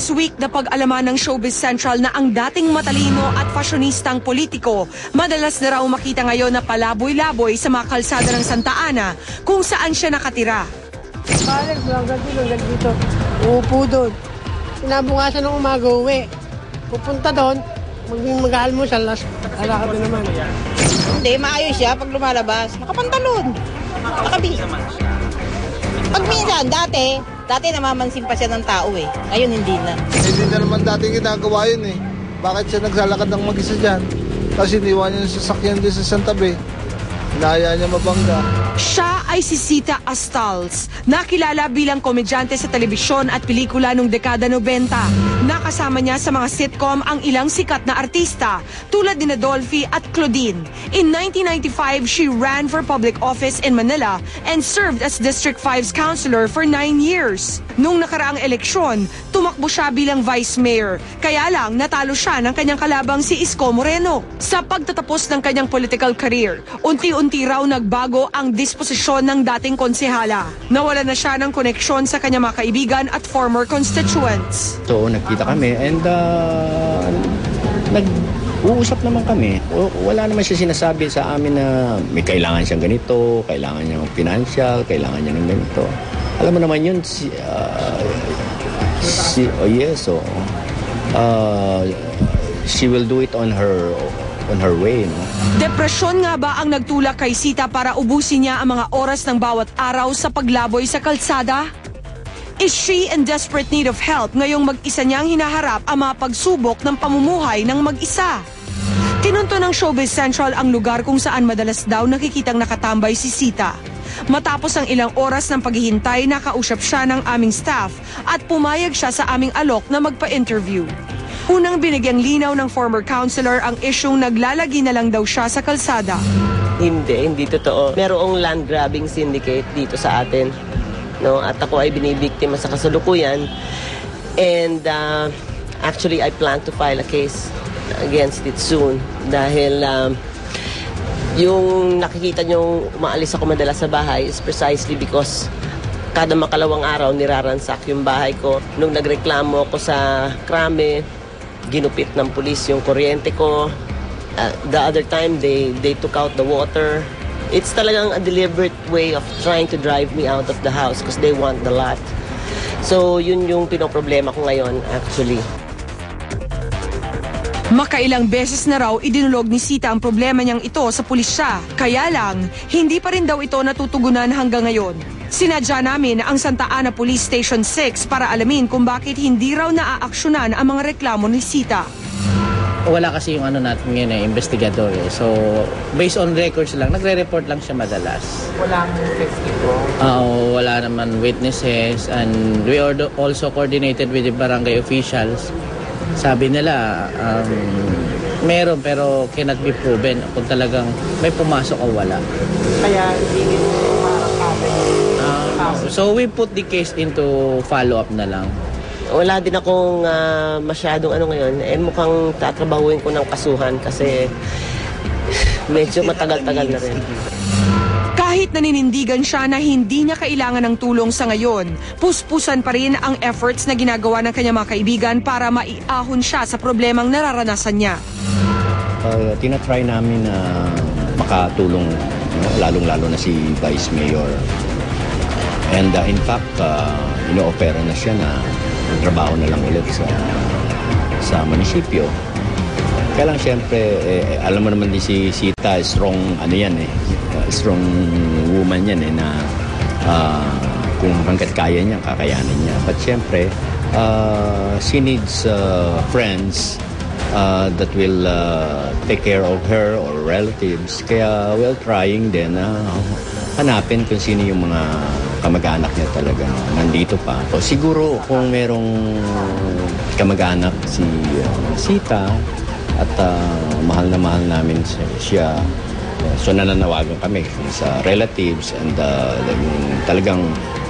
This week, napag-alaman ng Showbiz Central na ang dating matalino at fashionistang politiko madalas na raw makita ngayon na palaboy-laboy sa mga kalsada ng Santa Ana kung saan siya nakatira. Alex, hanggang dito. Uupo doon. Kinabukasan ng umaga uwi. Pupunta doon, mag-almusal, alakad na naman. Hindi, maayos siya pag lumalabas. Nakapantalon. Nakabihis. Pag minsan, dati namamansin pa siya ng tao eh. Ngayon hindi na. Hindi na naman dati ginagawa yun eh. Bakit siya naglalakad ng mag-isa dyan? Kasi iniwan niya yung sasakyan din sa Santa Fe. Hinahayaan niya mabangga. Siya ay si Sita Astals, nakilala bilang komedyante sa telebisyon at pelikula noong dekada 90. Nakasama niya sa mga sitcom ang ilang sikat na artista tulad ni Dolphy at Claudine. In 1995, she ran for public office in Manila and served as District 5's councilor for 9 years. Nung nakaraang eleksyon, tumakbo siya bilang vice mayor. Kaya lang natalo siya ng kanyang kalabang si Isko Moreno. Sa pagtatapos ng kanyang political career, unti-unti raw nagbago ang disposisyon ng dating konsehala. Nawala na siya ng koneksyon sa kanyang mga kaibigan at former constituents. So nagkita kami and nag-uusap naman kami. Wala naman siya sinasabi sa amin na may kailangan siyang ganito, kailangan niya ng financial, kailangan niya ng ganito. Alam mo naman yun, she will do it on her way. No? Depresyon nga ba ang nagtulak kay Sita para ubusin niya ang mga oras ng bawat araw sa paglaboy sa kalsada? Is she in desperate need of help ngayong mag-isa niyang hinaharap ang mga pagsubok ng pamumuhay ng mag-isa? Tinunto ng Showbiz Central ang lugar kung saan madalas daw nakikitang nakatambay si Sita. Matapos ang ilang oras ng paghihintay, nakausap siya ng aming staff at pumayag siya sa aming alok na magpa-interview. Unang binigyang linaw ng former councilor ang isyung naglalagi na lang daw siya sa kalsada. Hindi totoo. Merong land grabbing syndicate dito sa atin. No? At ako ay binibiktima sa kasalukuyan. And actually, I plan to file a case against it soon. Dahil yung nakikita nyo umaalis ako madalas sa bahay is precisely because kada makalawang araw niraransak yung bahay ko. Nung nagreklamo ako sa krame, ginupit ng pulis yung kuryente ko. The other time, they took out the water. It's talagang a deliberate way of trying to drive me out of the house because they want the lot. So, yun yung pinoproblema ko ngayon, actually. Makailang beses na raw idinulog ni Sita ang problema niyang ito sa pulisya. Kaya lang, hindi pa rin daw ito natutugunan hanggang ngayon. Sinadya namin ang Santa Ana Police Station 6 para alamin kung bakit hindi raw naaaksyonan ang mga reklamo ni Sita. Wala kasi yung natin ngayon investigador eh. So, based on records lang, nagre-report lang siya madalas. Walang testigo? Wala naman witnesses and we also coordinated with the barangay officials. Sabi nila, meron pero cannot be proven kung talagang may pumasok o wala. Kaya hindi nyo so we put the case into follow-up na lang. Wala din akong masyadong ngayon. Mukhang tatrabahuin ko ng kasuhan kasi medyo matagal-tagal na rin. Kahit naninindigan siya na hindi niya kailangan ng tulong sa ngayon, puspusan pa rin ang efforts na ginagawa ng kanyang mga kaibigan para maiahon siya sa problemang nararanasan niya. Tinatry namin na makatulong, lalong-lalo na si Vice Mayor. And in fact, ino-opera na siya na trabaho na lang ulit sa munisipyo. Kaya lang siyempre, alam mo naman din si Sita, strong strong woman yan na kung hanggat kaya niya, kakayanin niya. But siyempre, she needs friends that will take care of her or relatives. Kaya we're trying din hanapin kung sino yung mga kamag-anak niya talaga nandito pa. So, siguro kung merong kamag-anak si Sita at mahal na mahal namin siya, so nananawagan kami sa relatives and talagang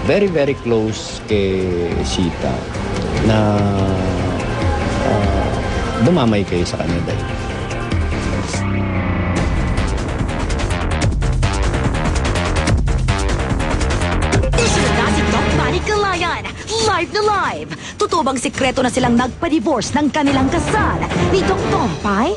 very very close kay Sita na dumamay kayo sa kanya dahil. live na live. Totoo bang sikreto na silang nagpa-divorce ng kanilang kasal ni Dong Dong Pai?